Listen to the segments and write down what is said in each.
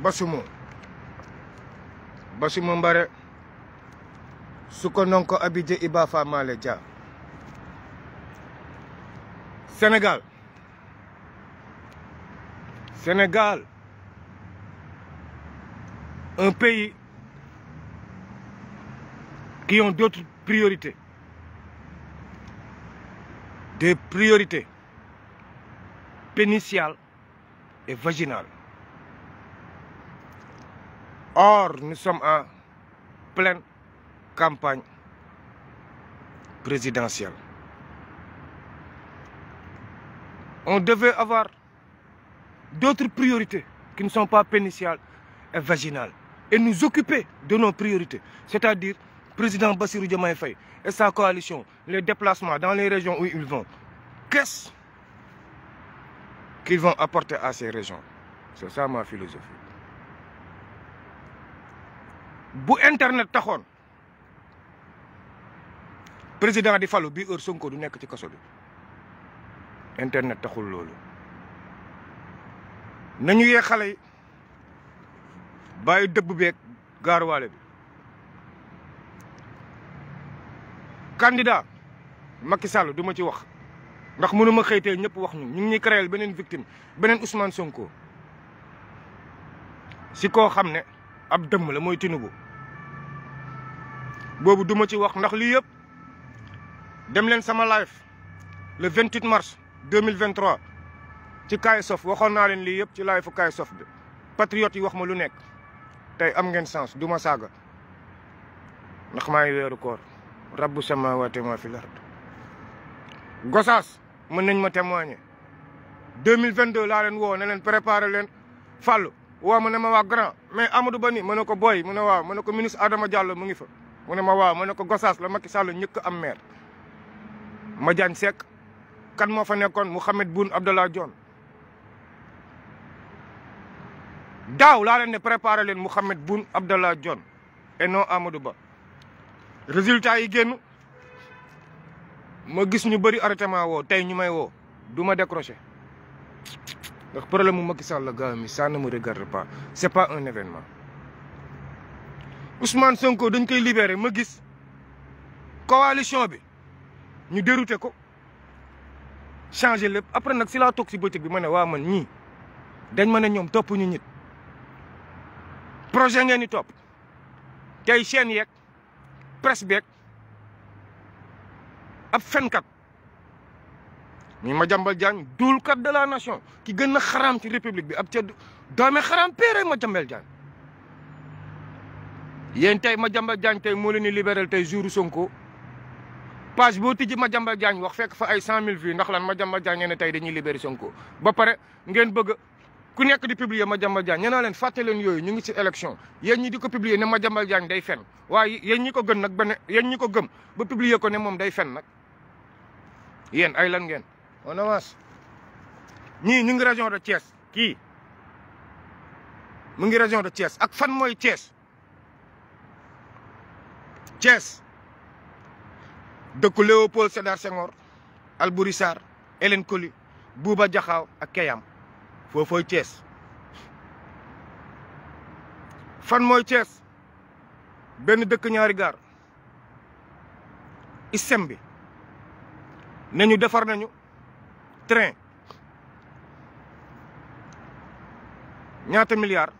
basumo mbare suko nonko abidje ibafa male dia. Sénégal, un pays qui ont d'autres priorités. Des priorités pénitiales et vaginales. Or, nous sommes en pleine campagne présidentielle. On devait avoir d'autres priorités qui ne sont pas pénitiales et vaginales et nous occuper de nos priorités. C'est-à-dire, président Bassirou Diomaye Faye et sa coalition, les déplacements dans les régions où ils vont. Qu'est-ce qu'ils vont apporter à ces régions? C'est ça ma philosophie. Bu internet taxone président di fallu bi heure Sonko du nek ci kasso bi internet taxul lolu nañu yé xalé yi baye deub beek garwalé bi candidat Macky Sall duma ci wax ndax mënuma xeyté ñëpp wax ñu ngi créer benen victime benen Ousmane Sonko si ko xamné ab dëmm la moy Tinubu bobu duma ci wax ndax li yëpp dem len sama live le 28 mars 2023 ci Kaysof waxon na len li yëpp ci live Kaysof bi patriote yi wax ma lu nekk tay am ngeen sens duma saga ndax may wéru koor rabbu samawati ma fil ard Gossas mën nañ ma témoigner 2022 la len wo ne len préparer len fallu wa ma ne ma wa grand mais Amadou Bani ma ne ko boy mu ne wa ma ne ko ministre Adama Diallo mu ngi fa mu ne ma wa ma ne ko Gossas la Macky Sall ñëk am maire Madiagne Seck kan mo fa nekkon Mouhamed Boun Abdallah Dionne daw la len ne préparer len Mouhamed Boun Abdallah Dionne et non Amadou Ba résultat yi génn ma gis ñu bari arrêtement wo tay ñu may wo duma décrocher ndax problème mu Macky Sall la gars mi ça ne me regarde pas c'est pas un événement Ousmane Sonko dañ koy libérer ma gis coalition bi ñu dérouté ko changer lépp après nak si la tok ci bëccëg bi ma ne waa man ñii dañ ma ne ñoom topp ñu nit projet ngeen ni topp tey chaîne yeeg presse beeg ab fenkat mi Madiambal Diagne duulkat de la nation ki gën a xaraam ci république bi ab ca doome xaraam péré Madiambal Diagne yéen tey Madiambal Diagne tey moo leen di libéral tey jour Sonko page boo tijji Madiambal Diagne wax fekk fa ay 100 000 vues ndax lan Madiambal Diagne ne tey dañuy libérer Sonko ba pare ngeen bëgg ku nekk di publier Madiambal Diagne ñenaa leen fàtte leen yooyu ñu ngi ci élection yéen ñi di ko publier ne Madiambal Diagne day fen waaye yéen ñi ko gën nag benn yéen ñi ko gëm ba publier ko ne moom day fen nag yéen ay lan ngeen on avance ñii ñu ngi région de Thiès kii mu ngi région de Thiès ak fan mooy Thiès Thiès dëkku Léopold Sédar Senghor Albouri Sarr Hélène Coly Bouba Diakhao ak Keyam foofooy Thiès fan mooy Thiès benn dëkk ñaari gaar ISEM bi ne ñu defar nañu train ñaata milliards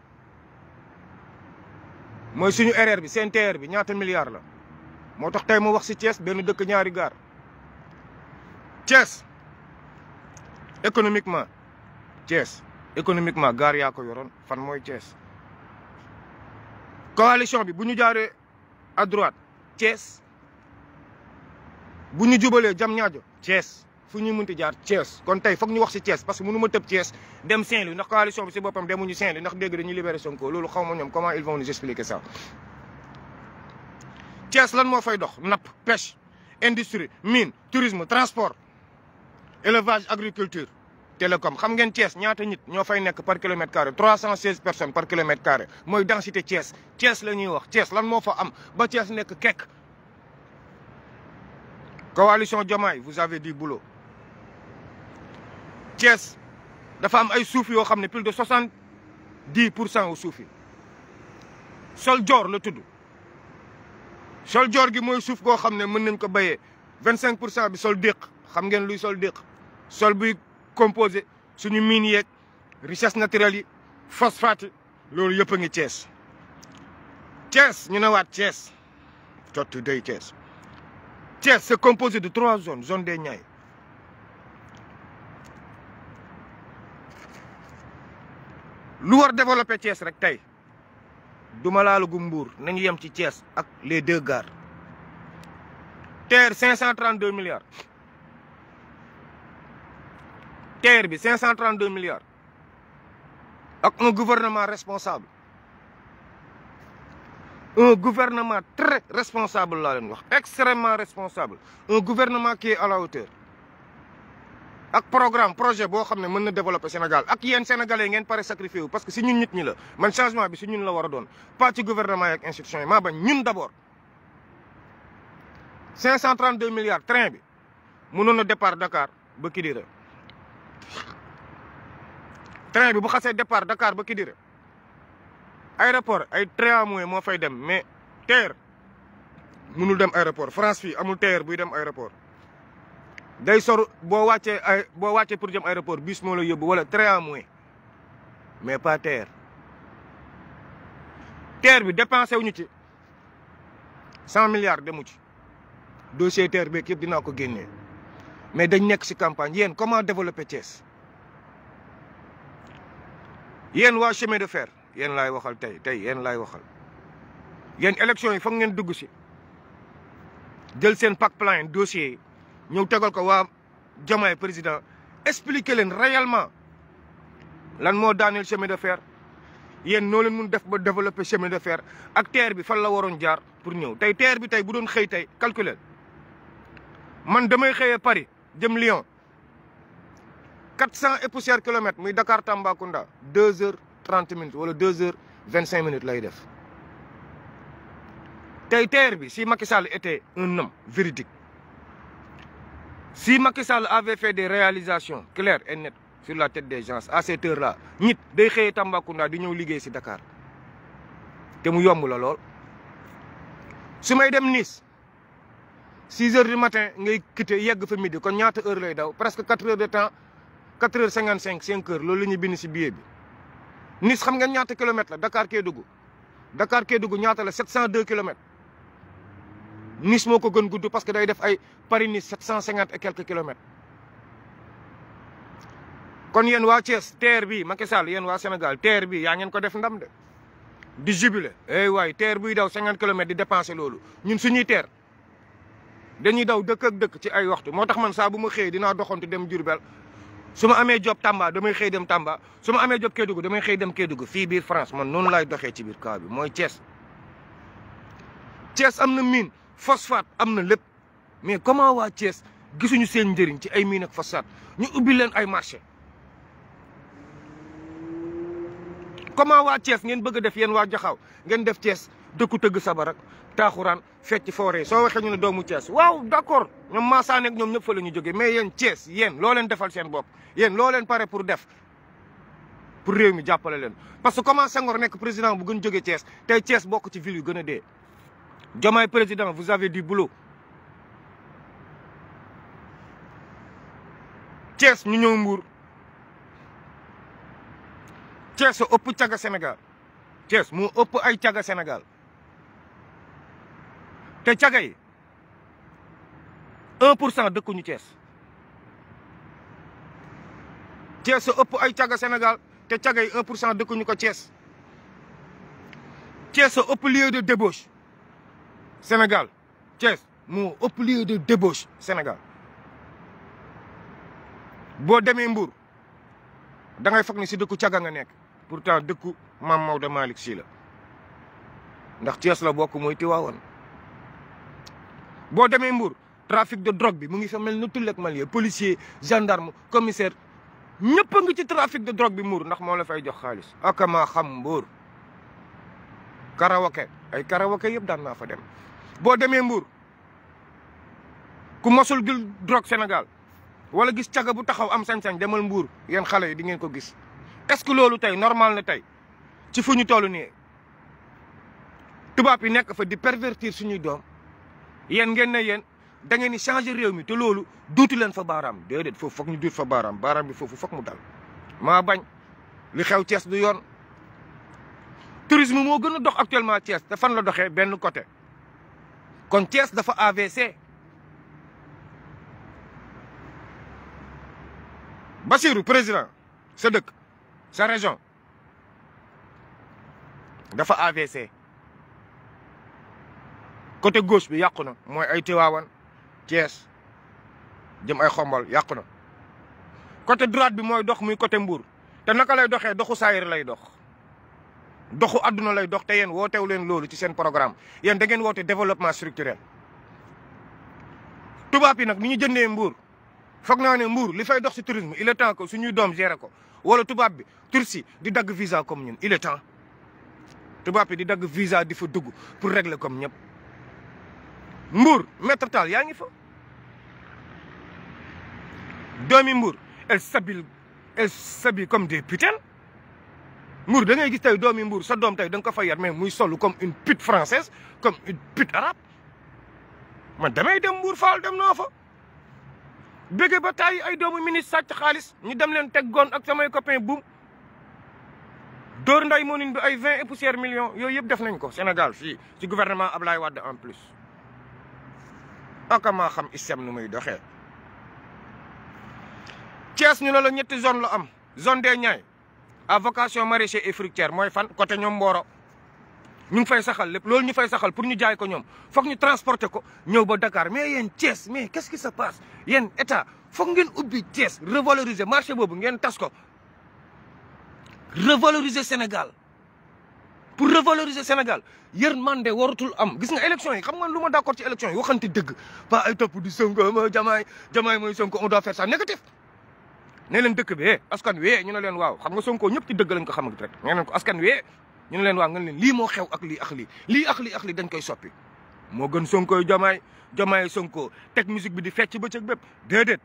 mooy suñu RR bi seen TR bi ñaata milliards la moo tax tey mu wax ci Thiès benn dëkk ñaari gaar Thiès économiquement gaar yaa ko yoroon fan mooy Thiès coalition bi bu ñu jaaree à droite Thiès bu ñu jubalee Diamniadio Thiès fu ñu mënti jaar Thiès kon tey foog ñu wax ci Thiès parce que mënu ma tëb Thiès dem Saint-Louis ndax coalition bi ci boppam demuñu Saint-Louis ndax dégg dañuy libérer Sonko loolu xaw ma ñoom comment ils vont nous expliquer ça Thiès lan moo fay dox napp pêche industrie mine tourisme transport élevage agriculture télécom xam ngeen Thiès ñaata nit ñoo fay nekk par kilomètre carré 316 personnes par kilomètre carré mooy densité Thiès Thiès la ñuy wax Thiès lan moo fa am ba Thiès nekk kekk coalition Diomaye vous avez du boulot Thiès dafa am ay suuf yoo xam ne plus de 10% au suuf yi sol joor la tudd sol joor gi mooy suuf goo xam ne mën nañ ko béyee 25% bi sol déq xam ngeen luy sol déq sol buy composé suñu mine yeeg richesse naturelle yi phosphate yi loolu yëpp a ngi Thiès Thiès ñu ne waat Thiès cottu day Thiès Thiès c'est composé de 3 zones zone des Niayes lu war développer Thiès rek tey duma laalagu Mbour nañu yem ci Thiès ak les 2 gares terre 532 milliards terre bi 532 milliards ak un gouvernement responsable un gouvernement très responsable laa leen wax extrêmement responsable un gouvernement qui est à la hauteur ak programme projet boo xam ne mën na développer Sénégal ak yéen sénégalais ngeen pare sacrifié wu parce que si ñun nit ñi la man changement bi si ñun la war a doon pas ci gouvernement yi ak institution yi maa bañ ñun d'abord 532 milliards train bi mënoon na départ Dakar ba Kidira train bi bu xasee départ Dakar ba Kidira aéroport ay tramway moo fay dem mais TER mënul dem aéroport France fii amul TER buy dem aéroport day sor boo wàccee pour jëm aéroport bus moo la yóbbu wala tramway mais pas TER TER bi dépensé wuñu ci 100 milliards demu ci dossier TER beeg yëpp dinaa ko génnee mais dañ nekk ci campagne yéen comment développer Thiès yéen waa chemin de fer yéen laay waxal tey yéen laay waxal yéen élection yi foog ngeen dugg ci jël seen pack plein dossier yi ñëw tegal ko waa Diomaye président expliquer leen réellement lan moo daaneel chemin de fer yéen noo leen mun def ba développer chemin de fer ak TER bi fan la waroon jaar pour ñëw tey TER bi tey bu doon xëy tey calculer man damay xëyee Paris jëm Lyon 400 et poussière kilomètres muy Dakar Tambacounda 2h30 minutes wala 2h25 minutes lay def tey TER bi si Macky Sall était un homme véridique si Macky Sall avait fait des réalisations claires et nettes sur la tête des gens à cette heure-là nit day xëyee Tambacounda di ñëw liggéey si Dakar te mu yomb la lool su may dem Nice 6 heures du matin ngay quitté yegg fa midi kon ñaata heure lay daw presque 4 heures de temps 4h55 5 heures loolu la ñuy bind si billet bi Nice xam ngeen ñaata kilomètres la Dakar Kédougou ñaata la 702 kilomètres Nice moo ko gën gudd parce que day def ay Paris Nice 750 et quelques kilomètres kon yéen waa Thiès TER bi Macky Sall yéen waa Sénégal TER bi yaa ngeen ko def ndam de di jubilé waay TER buy daw 50 kilomètres di dépensé loolu ñun suñuy TER dañuy daw dëkk ak dëkk ci ay waxtu moo tax man saa bu ma xëyee dinaa doxantu dem Diourbel su ma amee job Tamba damay xëy dem Tamba su ma amee job Kédougou damay xëy dem Kédougou fii biir France man noonu laay doxee ci biir cas bi mooy Thiès. Thiès am na mine phosphate am na lépp mais comment waa Thiès gisuñu seen njëriñ ci ay mine ak phosphate ñu ubbi leen ay marché comment waa Thiès ngeen bëgg a def yéen waa Jaxaaw ngeen def Thiès dëkku tëgg sabarak taaxuraan fecc fooree soo waxee ñu ne doomu Thiès waaw d'accord ñoom Maasaan ak ñoom ñëpp fa la ñu jógee mais yéen Thiès yéen loo leen defal seen bopp yéen loo leen pare pour def pour réew mi jàppale leen parce que comment Senghor nekk président bu gën jógee Thiès tey Thiès bokk ci ville yu gën a dee Diomaye président vous avez du boulot Thiès ñu ñëw Mbour Thiès a ëpp caga Sénégal Thiès moo ëpp ay caga Sénégal te caga yi 1% dëkkuñu Thiès Thiès a ëpp ay caga Sénégal te caga yi 1% dëkkuñu ko Thiès Thiès a ëpp lieu de débauche Sénégal Thiès moo ëpp lieu de débauche Sénégal boo demee Mbour da ngay foog ni si dëkku caga nga nekk pourtant dëkku Maam Maodo Malick Sy la ndax Thiès la bokk mooy Tiwaawan boo demee Mbour trafic de drogue bi mu ngi fa mel ni tullek malien policier gendarme commissaire ñëpp a ngi ci trafic de drogue bi Mbour ndax moo la fay jox xaalis ak maa xam Mbour karaoke ay karaoke yëpp daan naa fa dem boo demee Mbour ku mosul gil drogue Sénégal wala gis caga bu taxaw am sañ-sañ demal Mbour yéen xale yi di ngeen ko gis est-ce que loolu tey normal na tey ci fu ñu toll nii tubaab yi nekk fa di pervertir suñuy doom yéen ngeen ne yéen da ngeen di changer réew mi te loolu duutu leen fa baaraam déedéet foofu foog ñu duut fa baaraam bi foofu foog mu dal maa bañ li xew Thiès du yoon tourisme moo gën a dox actuellement Thiès te fan la doxee benn côté kon Thiès dafa AVC Bassirou président sa dëkk sa région dafa AVC côté gauche bi yàqu na mooy ay Tivaouane Thiès jëm ay Xombol yàqu na côté droite bi mooy dox muy côté Mbour te naka lay doxee doxu saayir lay dox doxu àdduna lay dox te yéen wootewu leen loolu ci seen programme yéen da ngeen woote développement structurel tubaab yi nag ni ñu jëndee Mbour foog naa ne Mbour li fay dox ci tourisme il est temps que suñuy doom gérer ko wala tubaab bi Turquie di dagg visa comme ñun il est temps tubaab bi di dagg visa di fa dugg pour régler comme ñëpp Mbour maître Tall yaa ngi fa doomi Mbour elle s'habille comme des putains Mbour da ngay gis tey doomi Mbour sa doom tey da nga ko fa yar mais muy solu comme une pute française comme une pute arabe man damay dem Mbour faal dem naa fa bëgge ba tay ay doomu ministre sàcc xaalis ñu dem leen teg goon ak samay copain buum dóor nday moonin bi ay 20 et poussière millions yooyu yëpp def nañ ko Sénégal fii ci gouvernement Ablaye Wade en plus aka maa xam ISEM nu muy doxee Thiès ñu ne la ñetti zone la am zone des Niayes à vocation maraîcher et fruitière mooy fan côté ñoom Mboro ñu ngi fay saxal lépp loolu ñu fay saxal pour ñu jaay ko ñoom foog ñu transporter ko ñëw ba Dakar mais yéen Thiès mais qu'est-ce qui se passe yéen état foog ngeen ubbi Thiès revaloriser marché boobu ngeen tas ko revaloriser Sénégal pour revaloriser Sénégal yërmande warutul am gis nga élection yi xam nga lu ma d'accord ci élection yi waxante dëgg pas ay topp di Sonko ma jamaay mooy Sonko on doit faire ça négatif ne leen dëkk bi askan wi ñu ne leen waaw xam nga Sonko ñëpp ci dëgg lañ ko xamante rek nee leen ko askan wi ñu ne leen waaw nga leen lii moo xew ak lii ak lii dañ koy soppi moo gën Sonko jamaay Sonko teg musique bi di fecc bëccëg bépp déedéet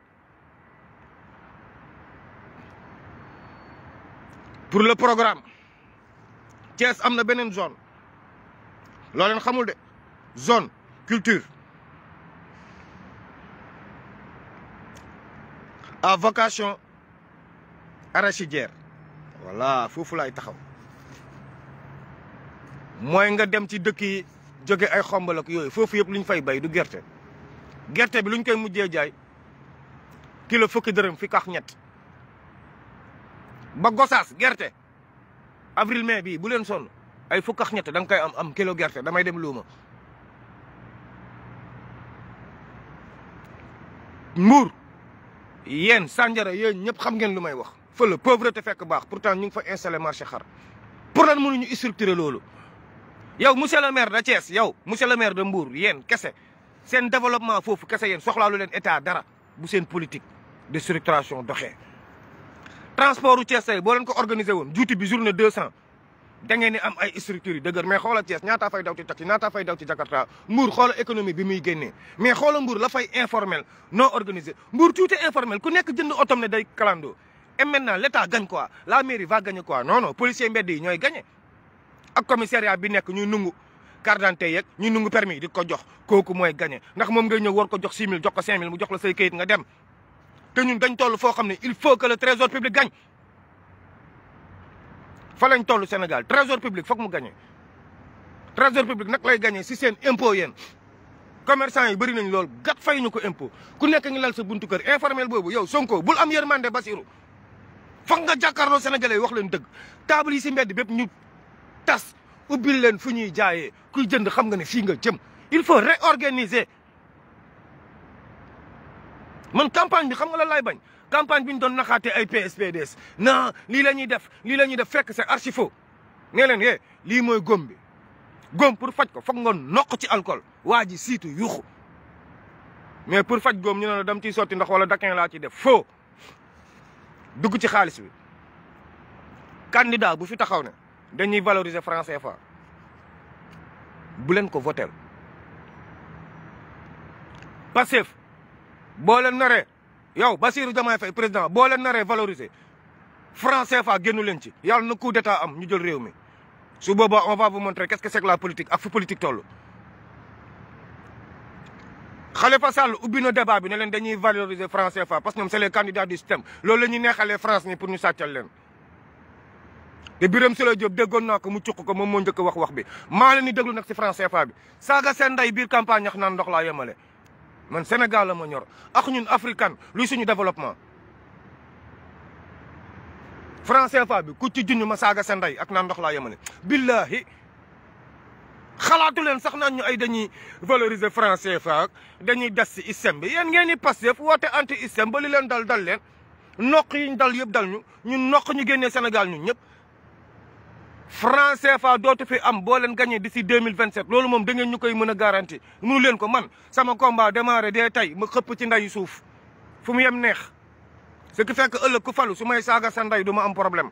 pour le programme Thiès am na beneen zone loo leen xamul de zone culture à vocation arachidière voilà foofu laay taxaw mooy nga dem ci dëkk yi jóge ay Xombol ak yooyu foofu yëpp lu ñu fay bay du gerte bi lu ñu koy mujjee jaay kilo fukki dërëm fi kax ñett ba Gosaas gerte avril mai bii bu leen sonn ay fukk ak ñett da nga koy am kilo gerte damay dem luuma Mbour yéen Sandiara yéen ñëpp xam ngeen lu may wax fa la pauvreté fekk baax pourtant ñu ngi fa installé marché xar pour lan mënuñu structurer loolu yow monsieur le maire de Thiès yow monsieur le maire de Mbour yéen kese seen développement foofu kese yéen soxlaalu leen état dara bu seen politique de structuration doxee transport u Thiès tey boo leen ko organisé woon juuti bi journée 200 da ngeen ni am ay structures yu dëgër mais xoola Thiès ñaataa fay daw ci taxi ñaataa fay daw ci Jakarta Mbour xoola économie bi muy génnee mais xoola Mbour la fay informel non organisé Mbour tuuti informel ku nekk jënd otom ne day clando et maintenant l' état gagne quoi la mairie va gagner quoi non policier mbedd yi ñooy gagné ak commissariat bi nekk ñuy nungu carte d'identité yeeg ñuy nungu permis di ko jox kooku mooy gagné ndax moom ngay ñëw war ko jox 6 000 jox ko 5 000 mu jox la say kayit nga dem te ñun dañ toll foo xam ne il faut que le trésor public gagne fa lañ toll Sénégal trésor public foog mu gagné trésor public nag lay gagné si seen impôt yéen commerçant yi bëri nañ loolu gat fay ñu ko impôt ku nekk ngi lal sa buntu kër informel boobu yow Sonko bul am yërmande Bassirou foog nga jàkkaarloo sénégalais yi wax leen dëgg table yi si mbedd bépp ñu tas ubbil leen fu ñuy jaayee kuy jënd xam nga ne fii nga jëm il faut réorganiser man campagne bi xam nga lan lay bañ campagne bi ñu doon naxaatee ay PSPDS non lii la ñuy def fekk c'est archi faux nee leen lii mooy góom bi góom pour faj ko foog nga noq ci alcool waa ji siitu yuuxu mais pour faj góom ñu ne la dam ciy sotti ndox wala dakin laa ci def faux dugg ci xaalis bi candidat bu fi taxaw ne dañuy valoriser franc CFA bu leen ko votel Pastef boo leen naree yow Bassirou Diomaye Faye président boo leen naree valoriser franc CFA génnu leen ci yàlla na coup d'état am ñu jël réew mi su boobaa on va vous montrer qu'est-ce que c'est que la politique ak fu politique toll. Khalifa Sall ubbi na débat bi ne leen dañuy valoriser franc CFA parce que ñoom c'est les candidats du système loolu la ñuy neexalee France ni pour ñu sàccal leen. te Birame Souleye Diop déggoon naa ko mu cuq ko moom moo njëkk wax bi maa leen di déglu nag si franc CFA bi saaga seen ndey biir campagne ñax naan ndox laa yemale man Sénégal la ma ñor ak ñun africain luy suñu développement. franc CFA bi ku ci junj ma saaga seen ndey ak naan ndox laa yemale billahi xalaatu leen sax naan ñu ay dañuy valoriser franc CFA ak dañuy des si système bi yéen ngeen di Pastef woote anti système ba li leen dal leen noq yi ñu dal yëpp dal ñun noq ñu génnee Sénégal ñun ñëpp. franc CFA dootu fi am boo leen gagné d'ici 2027 loolu moom da ngeen ñu koy mën a garanti mënu leen ko man sama combat démarré dee tey ma xëpp ci ndayu suuf fu mu yem neex ce qui fait que ëllëg ku falu su may saaga sa nday du ma am problème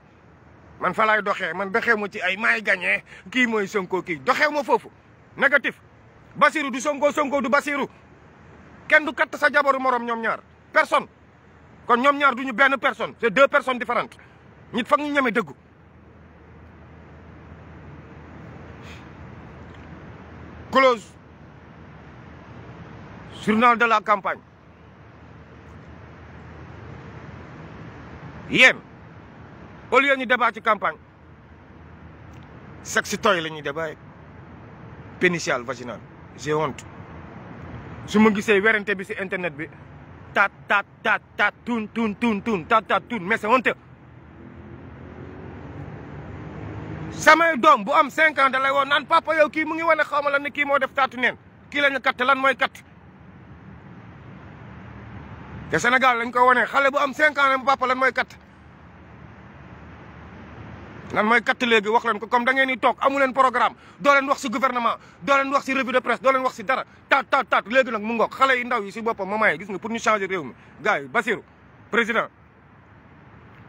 man fa laay doxee man doxee ma ci ay maay gagné kii mooy Sonko kii doxee ma foofu négatif Basirou du Sonko Sonko du Basirou kenn du katt sa jabaru morom ñoom ñaar personne kon ñoom ñaar duñu benn personne c'est 2 personnes différentes nit foog ñu ñeme dëggu. Close journal de la campagne yéen au lieu ñu débat ci campagne sexe toy la ñuy débat pénitial vaginal j'ai honte su ma gisee werante bi si internet bi tat tun mais c'est honte samay doom bu am 5 ans da lay woon naan papa yow kii mu ngi wane xaw ma lan ne kii moo def taatu neen kii la ñu katt lan mooy katt te Sénégal lañ ko wane xale bu am 5 ans papa lan mooy katt lan mooy katt léegi wax leen ko comme da ngeen di toog amu leen programme doo leen wax si gouvernement doo leen wax si revue de presse doo leen wax si dara taat léegi nag mu ngoog xale yi ndaw yi si boppam moment yi gis nga pour ñu changer réew mi gars yi Bassirou président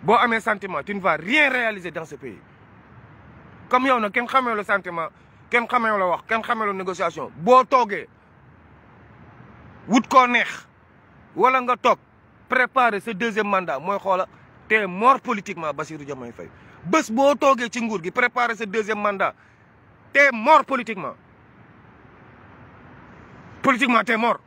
boo amee sentiment tu ne vas rien réaliser dans ce pays. comme yow nag kenn xamee la sentiment kenn xamee la wax kenn xamee la négociation boo toogee wut koo neex wala nga toog préparer ce 2e mandat mooy xoola te mort politiquement Bassirou Diomaye Faye bés boo toogee ci nguur gi préparer ce 2e mandat te mort politiquement te mort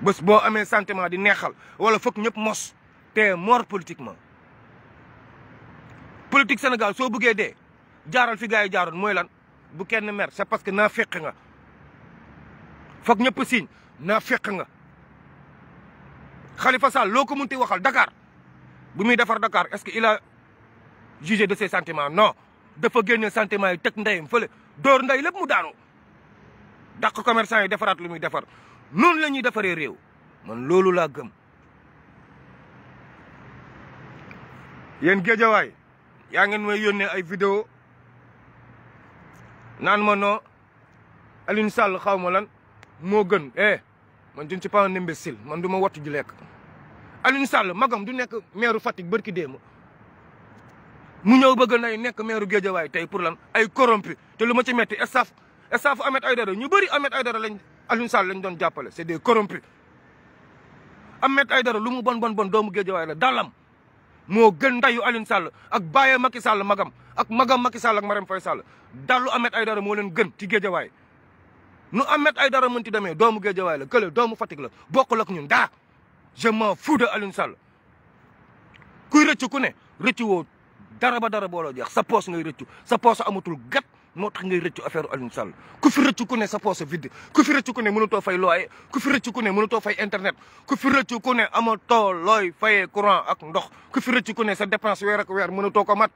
bés boo amee sentiment di neexal wala foog ñëpp mos te mort politiquement. politique Sénégal soo bëggee dee jaaral fi gars yi jaaroon mooy lan bu kenn mer c'est parce que naa fekk nga foog ñëpp signe naa fekk nga Khalifa Sall loo ko munti waxal Dakar bu muy defar Dakar est-ce que il a jugé de ses sentiments non dafa génne sentiments yi teg ndeyam fële door ndey lépp mu daanu dàq commerçant yi defaraat lu muy defar noonu la ñuy defaree réew man loolu laa gëm. yéen Géejawaay yaa ngeen may yónnee ay vidéo naan ma noo Alioune Sall xaw ma lan moo gën man je ne suis pas un imbécile man du ma wattu ji lekk Alioune Sall magam du nekk maire Fatick barki démb mu ñëw bëgg nay nekk maire Guédiawaye tey pour lan ay corrompu te lu ma ci metti staff Ahmed Aïdara ñu bëri Ahmed Aïdara lañ Alioune Sall lañ doon jàppale c'est des corrompus Ahmed Aïdara lu mu bon doomu Guédiawaye la dalam moo gën ndayu Alioune Sall ak bàyyee Macky Sall magam ak magam Macky Sall ak Marème Faye Sall dallu Ahmed Aïdara moo leen gën ci Guédiawaye nu Ahmed Aïdara mënti demee doomu Guédiawaye la kële doomu Fatick la bokkul ak ñun daa je m'en fous de Alioune Sall kuy rëccu ku ne rëccu woo dara ba dara booloo jeex sa poos ngay rëccu sa poos amatul gat moo tax ngay rëccu affaire Alioune Sall ku fi rëccu ku ne sa poos vide ku fi rëccu ku ne mënutoo fay loyer ku fi rëccu ku ne mënutoo fay internet ku fi rëccu ku ne amatoo looy fayee courant ak ndox ku fi rëccu ku ne sa dépense weer ak weer mënutoo ko mat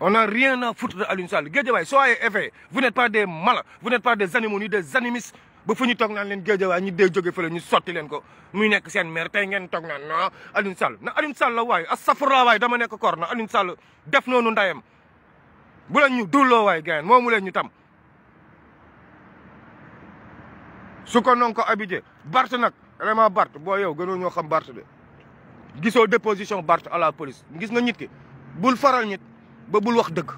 on n'a rien à foutre de Alioune Sall Guédiawaye soyez éveillés vous n'êtes pas des malins vous n'êtes pas des animaux ni des animistes ba fu ñu toog naan leen Guédiawaye ñu dee jóge fële ñu sotti leen ko muy nekk seen maire tey ngeen toog naan non Alioune Sall na Alioune Sall la waaye astafurlah waay dama nekk kor na Alioune Sall def noonu ndayam bu leen ñu dulloo waay gayen moomu leen ñu tam su ko non ko abidé Bart nag vraiment Bart boo yow gënoo ñoo xam Bart de gisoo déposition Bart à la police gis nga nit ki bul faral nit ba bul wax dëgg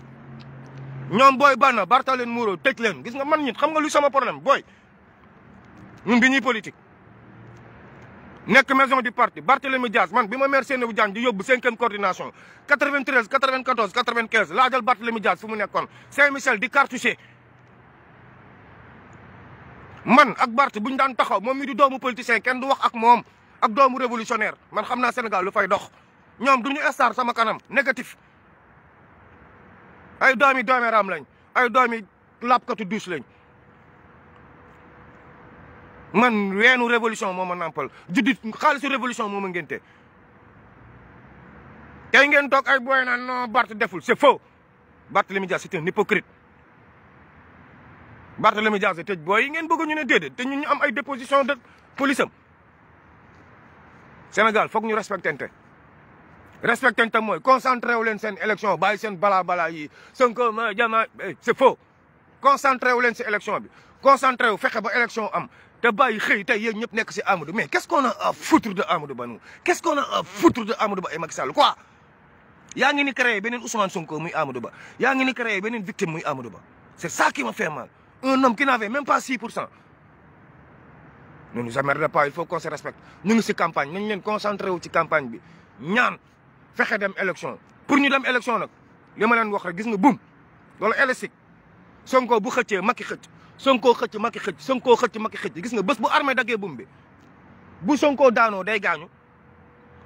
ñoom booy banna Barta leen muuroo tëj leen gis nga man nit xam nga lu sama problème booy ñun bi ñuy politique nekk maison du parti Barthélémy Dias man bi ma maire Seynabou Diagne di yóbbu 5e coordination 93 94 95 laajal Barthélémy Dias fu mu nekkoon Saint-Michel di cartouché man ak Bart bu ñu daan taxaw moom mi di doomu politicien kenn du wax ak moom ak doomu révolutionnaire man xam naa Sénégal lu fay dox ñoom du ñu star sama kanam négatif ay doomi raam lañ ay doomi lapkatu douche lañ man weenu révolution moo ma nampal juddi xaalisu révolution moo ma ngénte tey ngeen toog ay booy naan non Bart deful c'est faux Barthélémy Dias c'est un hypocrite Barthélémy Dias tëj booy yi ngeen bëgg ñu ne déedéet te ñun ñu am ay déposition de police am Sénégal foog ñu respectante mooy concentré wu leen seen élection bàyyi seen balaa yi Sonko ma jama c'est faux concentré wu leen si élection bi concentré wu fexe ba élection am te bàyyi xëy tey yéen ñëpp nekk si Amadou mais qu'est-ce qu'on a à foutre de Amadou Ba nous qu'est-ce qu'on a à foutre de Amadou Ba et Macky Sall quoi yaa ngi ni créé beneen Ousmane Sonko muy Amadou Ba yaa ngi ni créé beneen victime muy Amadou Ba c'est ça qui m'a fait mal un homme qui n'avait même pas 6%. ne nous emmerdez pas il faut qu'on se respecte ñu ngi si campagne nañ leen concentré wu ci campagne bi ñaan fexe dem élection pour ñu dem élection nag li ma leen wax rek gis nga bum loolu élastique Sonko bu xëccee Macky xëcc Sonko xëcc Macky xëcc Sonko xëcc Macky xëcc gis nga bés bu armée daggee bum bi bu Sonko daanoo day gaañu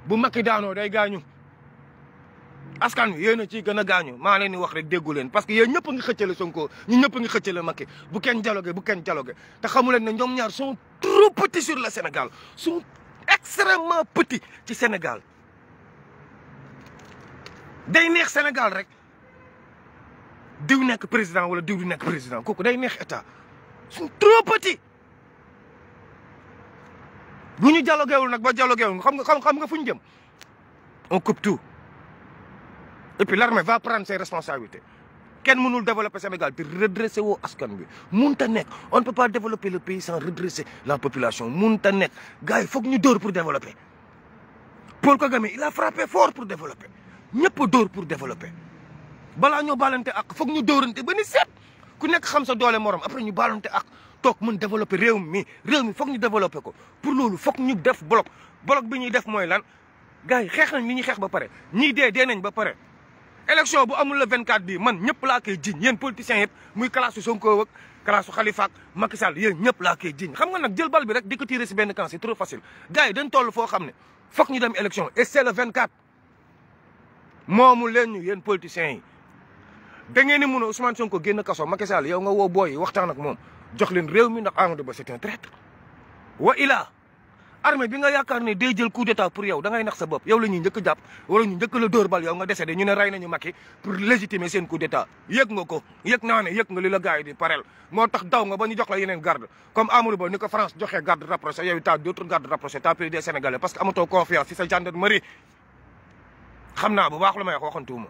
bu Macky daanoo day gaañu askan wi yéen a ciy gën a gaañu maa leen di wax rek déggu leen parce que yéen ñëpp a ngi xëccale Sonko ñu ñëpp a ngi xëccale Macky bu kenn dialogué te xamu leen ne ñoom ñaar sont trop petits sur le Sénégal sont extrêmement petits ci Sénégal day neex Sénégal rek diw nekk président wala diw du nekk président kooku day neex état sont trop petits bu ñu dialogué wul nag ba dialogué wul xam nga fu ñu jëm on coupe tout et puis l'armée va prendre ses responsabilités kenn mënul développer Sénégal te redresser woo askan bi mënut a nekk on ne peut pas développer le pays sans redresser la population mënut a nekk gars yi foog ñu dóor pour développer Paul Kagame il a frappé fort pour développer ñëpp a dóor pour développer balaa ñoo baalante ak foog ñu dóorante ba ni seet ku nekk xam sa doole morom après ñu baalante ak toog mën développer réew mi foog ñu développer ko pour loolu foog ñu def bloc bi ñuy def mooy lan gars yi xeex nañ li ñuy xeex ba pare ñii dee nañ ba pare élection bu amul le 24 bii man ñëpp laa koy jiñ yéen politiciens yëpp muy classe su Sonko ak classe su Khalifa ak Macky Sall yéen ñëpp laa koy jiñ xam nga nag jël bal bi rek di ko tirer si benn camp c'est trop facile gars yi dañ toll foo xam ne foog ñu dem élection et c'est le 24 moomu leen ñu yéen politiciens yi da ngeen ni mun a Ousmane Sonko génn kaso Macky Sall yow nga woo booy yi waxtaan ak moom jox leen réew mi ndax Amadou Ba c'est un traître wa ilaa armée bi nga yaakaar ne day jël coup d'état pour yow da ngay nax sa bopp yow la ñuy njëkk jàpp wala ñu njëkk la dóor bal yow nga décédé ñu ne rey nañu Macky pour légitimer seen coup d'état yëg nga ko yëg naa ne yëg nga li la gars yi di parel moo tax daw nga ba ñu jox la yeneen garde comme Amadou Ba ni ko France joxee garde rapproché yow t'as d'autres gardes rapprochés t'as pris des Sénégalais parce que amatoo confiance ci sa gendarmerie xam naa bu baax la may wax waxantuuma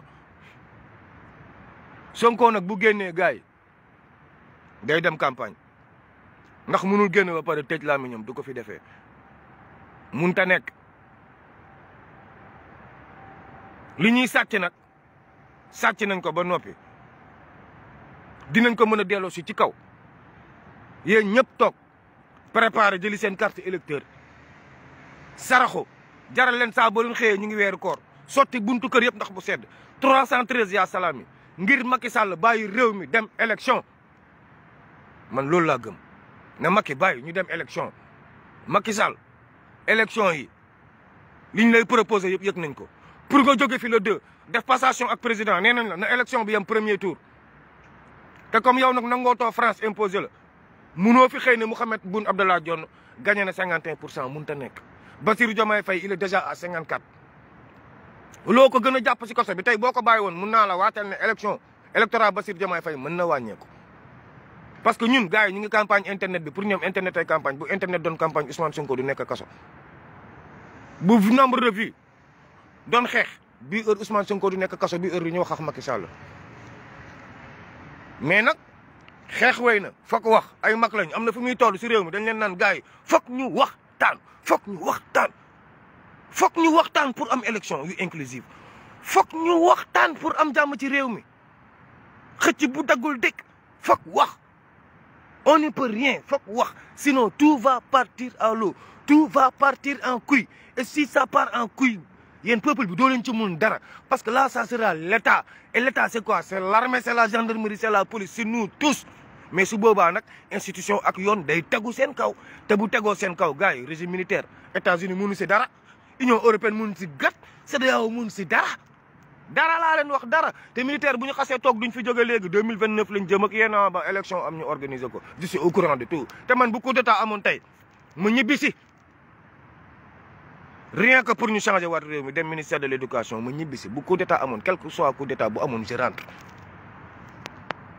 Sonko nag bu génnee gars yi day dem campagne ndax mënul génn ba pare tëj làmmiñam du ko fi defee munta nekk li ñuy sàcc nag sàcc nañ ko ba noppi dinañ ko mën a delloo si ci kaw yéen ñëpp toog préparé jëli seen carte électeur saraxo jaral leen saa boo leen xëyee ñu ngi weeru koor sotti buntu kër yëpp ndax bu sedd 313 yaa salaam yi ngir Macky Sall bàyyi réew mi dem élection man loolu laa gëm na Macky bàyyi ñu dem élection Macky Sall élection yi liñ lay proposé yëpp yëg nañ ko pour nga jóge fi le 2 def passation ak président nee nañ la na élection bi yam premier tour te comme yow nag nangootoo France imposé la munoo fi xëy ne Mahammed Boun Abdallah Dionne gagné na 51% mënut a nekk Bassirou Diomaye Faye il est déjà à 54 loo ko gën a jàpp si kaso bi tey boo ko bàyyi woon mun naa la waatal ne électorat Bassirou Diomaye Faye mën na wàññeeku parce que ñun gars yi ñu ngi campagne internet bi pour ñoom internet ay campagne bu internet doon campagne Ousmane Sonko du nekk kaso bu nombre de vues doon xeex bii heure Ousmane Sonko du nekk kaso bii heure yi ñu wax ak Macky Sall mais nag xeex wey na foog wax ay mag lañ am na fu muy toll si réew mi dañ leen naan gars yi foog ñu waxtaan foog ñu waxtaan pour am élection yu inclusive foog ñu waxtaan pour am jàmm ci réew mi xëcc bu daggul dëkk foog wax on ne peut rien foog wax sinon tout va partir à l'eau tout va partir en couille et si ça part en couille yéen peuple bi doo leen ci mun dara parce que là ça sera l'État et l'État c'est quoi c'est l'armée c'est la gendarmerie c'est la police c'est nous tous mais su boobaa nag institution ak yoon day tegu seen kaw te bu tegoo seen kaw gars yi régime militaire États-Unis mënu si dara Union européenne mënu si gat CEDEAO mënu si dara laa leen wax dara te militaire bu ñu xasee toog duñ fi jóge léegi 2029 lañ jëm ak yéen ba élection am ñu organiser ko je suis au courant de tout te man bu coup d'état amoon tey ma ñibbi si rien que pour ñu changer waat réew mi dem ministère de l'éducation ma ñibbi si bu coup d'état amoon quel que soit coup d'état bu amoon je rentre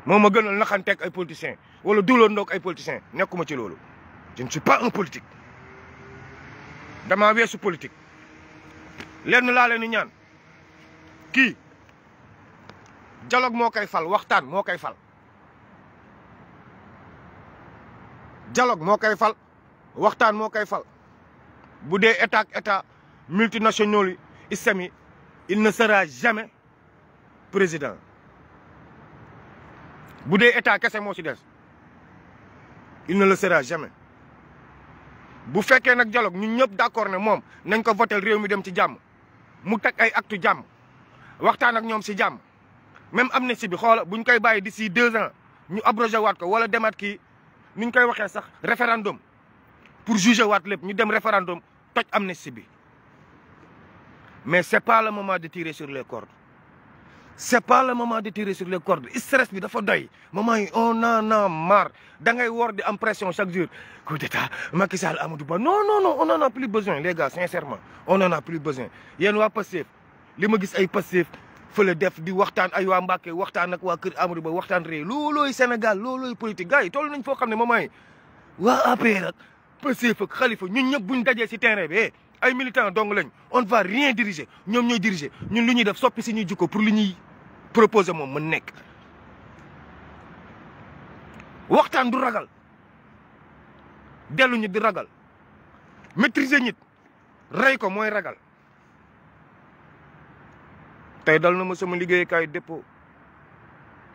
moo ma gënal naxanteeg ay politiciens wala duuloo ndoog ay politiciens nekkuma ci loolu je ne suis pas un politique damaa weesu politique lenn laa leen di ñaan kii dialogue moo koy fal waxtaan moo koy fal dialogue moo koy fal waxtaan moo koy fal bu dee état ak état multinationaux yi islamique il ne sera jamais président bu dee état kese moo ci des il ne le sera jamais bu fekkee nag dialogue ñun ñëpp d'accord ne moom nañ ko votel réew mi dem ci jàmm mu teg ay actu jàmm waxtaan ak ñoom si jàmm même amnistie bi xoola buñ koy bàyyi d'ici 2 ans ñu abrogé waat ko wala demaat kii niñ koy waxee sax référendum pour juger waat lépp ñu dem référendum toj amnistie bi mais c'est pas le moment de tirer sur les cordes c'est pas le moment de tirer sur les cordes stress bi dafa doy moment yi on en a marre da ngay wor di am pression chaque jour coup d'état Macky Sall Amadou Ba non on en a plus besoin les gars sincèrement on en a plus besoin yéen waa Pastef li ma gis ay Pastef fële def di waxtaan ay waa Mbacké waxtaan ak waa kër Amadou Ba waxtaan réew loolooy Sénégal loolooy politique gars yi toll nañ foo xam ne moment yi waa APR ak Pastef ak Khalifa ñun ñëpp buñ dajee si terrain bi ay militants dong lañ on ne va rien diriger ñoom ñooy diriger ñun lu ñuy def soppi si ñuy jikko pour li ñuy proposer moom mën nekk waxtaan du ragal dellu ñu di ragal maîtriser nit rey ko mooy ragal tey dal na ma sama liggéeykaay dépôt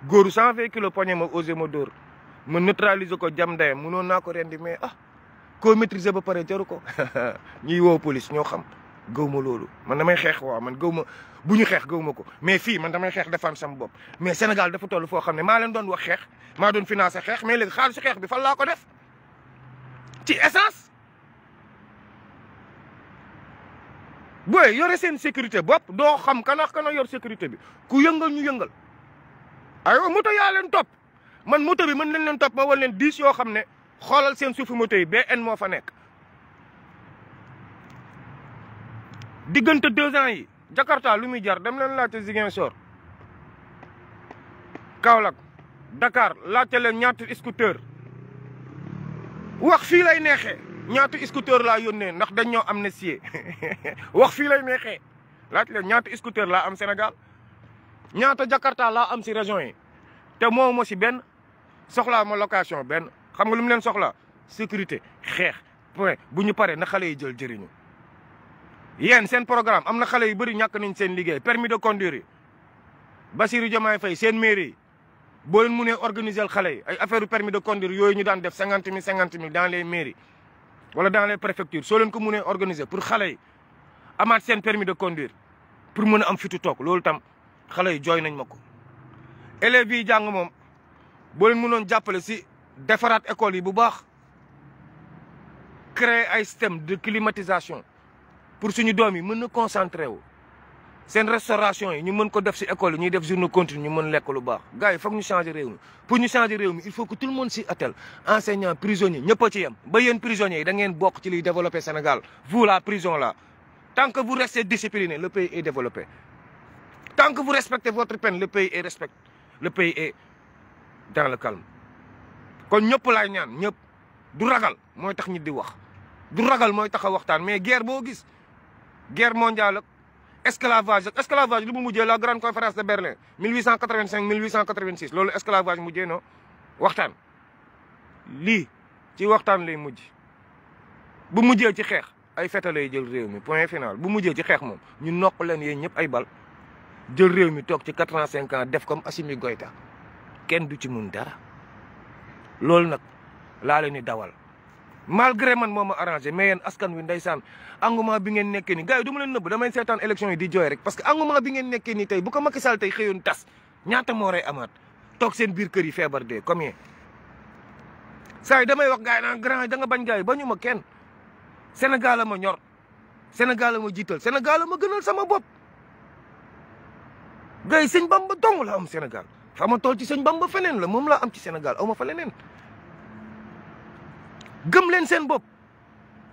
góoru 120 kilos poñe ma osé ma dóor ma neutraliser ko jam ndeyam mënoon naa ko rendi mais koo maîtriser ba pare jaru ko ñuy woo police ñoo xam gëw ma loolu man damay xeex waaw man gëw ma bu ñu xeex gëw ma ko mais fii man damay xeex défendre sama bopp mais Sénégal dafa toll foo xam ne maa leen doon wax xeex maa doon financer xeex mais léegi xaalisu xeex bi fan laa ko def ci essence booy yore seen sécurité bopp doo xam kana yor sécurité bi ku yëngal ñu yëngal aywa moto yaa leen topp man moto bi mën nañ leen topp ma wan leen 10 yoo xam ne xoolal seen suufu moto yi BN moo fa nekk diggante 2 ans yi Jakarta lu muy jar dem leen laajte Ziguinchor Kaolack Dakar laajte leen ñaata scooter wax fii lay neexee ñaata scooter laa yónnee ndax dañ ñoo amnistier wax fii lay neexee laajte leen ñaata scooter laa am Sénégal ñaata Jakarta laa am si région yi te moo ma si benn soxlaa ma location benn xam nga lu mu leen soxla sécurité xeex point bu ñu paree na xale yi jël jëriñu yéen seen programme am na xale yu bëri ñàkk nañ seen liggéey permis de conduire yi Bassirou Diomaye Faye seen mairie yi boo leen mënee organiser xale yi ay affaire permis de conduire yooyu ñu daan def 50 000 dans les mairies wala dans les préfectures soo leen ko mënee organiser pour xale yi amaat seen permis de conduire pour mën a am fitu toog loolu tam xale yi jooy nañ ma ko élèves yi jàng moom boo leen mënoon jàppale si defaraat école yi bu baax créer ay système de climatisation pour suñu doom yi mën na concentré wu seen restauration yi ñu mën ko def si école yi ñuy def journée continue ñu mën lekk lu baax gars yi foog ñu changer réew mi pour ñu changer réew mi il faut que tout le monde s'y attelle enseignants prisonniers ñëpp a ci yem ba yéen prisonniers yi da ngeen bokk ci liy développer Sénégal vous la prison là tant que vous restez discipliné le pays est développé tant que vous respectez votre peine le pays est dans le calme kon ñëpp laay ñaan ñëpp du ragal mooy tax ñi di wax du ragal mooy tax a waxtaan mais guerre boo gis guerre mondiale ak esclavage lu mu mujjee la grande conférence de Berlin 1885 1886 loolu esclavage mujjee no waxtaan lii ci waxtaan lay mujj bu mujjee ci xeex ay feta lay jël réew mi point final bu mujjee ci xeex moom ñu noq leen yéen ñëpp ay bal jël réew mi toog ci 85 ans def comme Assimi Goïta kenn du ci mun dara loolu nag laa leen di dawal malgré man moo ma arrangé mais yéen askan wi ndeysaan engouement bi ngeen nekkee ni gars yi du ma leen nëbb damay seetaan élection yi di jooy rek parce que engouement bi ngeen nekkee ni tey bu ko Macky Sall tey xëyoon tas ñaata moo rey amaat toog seen biir kër yi feebar dee combien saa yi damay wax gars yi naan grand da nga bañ gars yi bañu ma kenn Sénégal la ma ñor Sénégal la ma jiital Sénégal la ma gënal sama bopp gars yi sëñ Bamba dong la am Sénégal fa ma toll ci sëñ Bamba feneen la moom laa am ci Sénégal aw ma fa leneen gëm leen seen bopp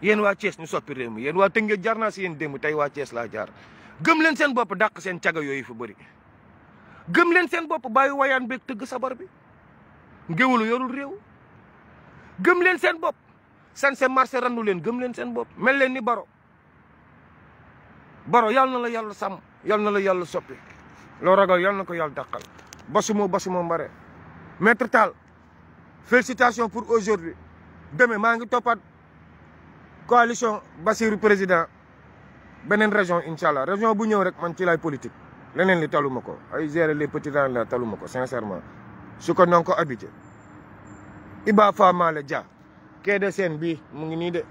yéen waa Thiès ñu soppi réew mi yéen waa Tëngéej jaar naa si yéen démb tey waa Thiès laa jaar gëm leen seen bopp dàq seen caga yooyu fa bëri gëm leen seen bopp bàyyi wayaan beeg tëgg sabar bi ngéwalu yorul réew gëm leen seen bopp san se marché randu leen gëm leen seen bopp mel leen ni Baro yàlla na la yàlla sàmm yàlla na la yàlla soppi loo ragal yàlla na ko yàlla dàqal basumo mbare maître Tall félicitations pour aujourd'hui demain maa ngi toppaat coalition Bassirou président beneen région incha allah région bu ñëw rek man ci lay politique leneen li taluma ko ay gérer les petits rangs la taluma ko sincèrement su ko non ko habité Iba Famale Dia kee de seen bii mu ngi nii de